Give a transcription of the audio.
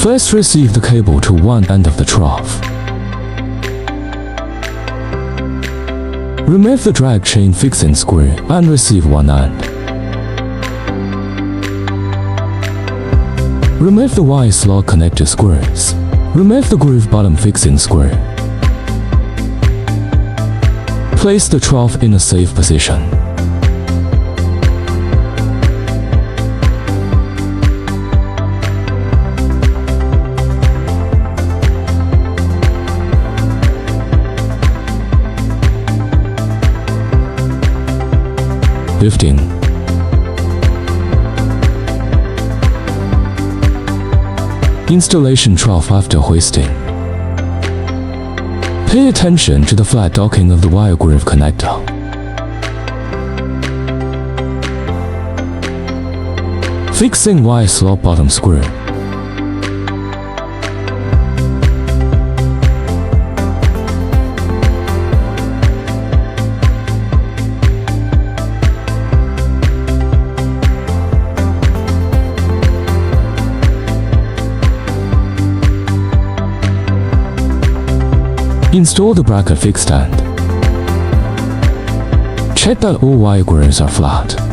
First, receive the cable to one end of the trough. Remove the drag chain fixing screw and receive one end. Remove the Y slot connector screws. Remove the groove bottom fixing screw. Place the trough in a safe position. Installation trough after hoisting. Pay attention to the flat docking of the wire groove connector. Fixing Y slot bottom screw. Install the bracket fix stand. Check that all wire grooves are flat.